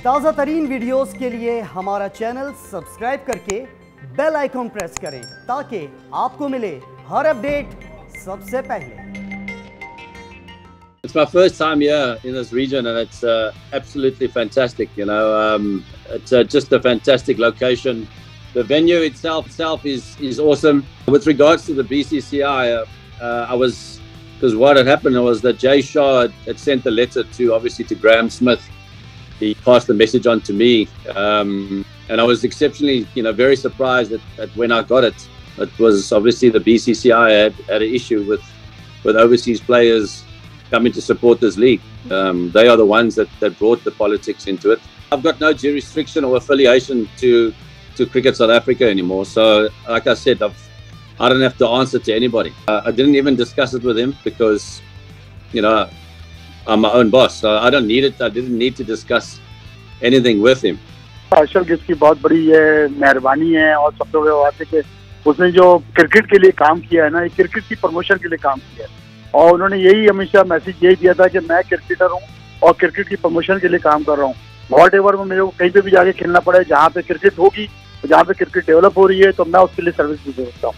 ताज़ा तरीन वीडियोस के लिए हमारा चैनल सब्सक्राइब करके बेल आइकॉन प्रेस करें ताकि आपको मिले हर अपडेट सबसे पहले। It's my first time here in this region, and it's absolutely fantastic. You know, it's just a fantastic location. The venue itself is awesome. With regards to the BCCI, because what had happened was that Jay Shah had sent a letter to Graham Smith. He passed the message on to me, and I was exceptionally, very surprised that when I got it. It was obviously the BCCI had an issue with overseas players coming to support this league. They are the ones that brought the politics into it. I've got no jurisdiction or affiliation to Cricket South Africa anymore. So, like I said, I don't have to answer to anybody. I didn't even discuss it with him because, I'm my own boss. So I don't need it. I didn't need to discuss anything with him. Herschelle Gibbs की बहुत बड़ी मेहरबानी है और सबसे बड़ी बात है कि उसने जो क्रिकेट के लिए काम किया है ना, ये क्रिकेट की प्रमोशन के लिए काम किया है और उन्होंने यही हमेशा मैसेज यही दिया था कि मैं क्रिकेटर हूँ और क्रिकेट की प्रमोशन के लिए काम कर रहा हूँ। वॉट एवर में मेरे को कहीं पे भी जाके खेलना पड़े, जहाँ पे क्रिकेट होगी, जहाँ पे क्रिकेट डेवलप हो रही है, तो मैं उसके लिए सर्विस भी दे सकता हूँ।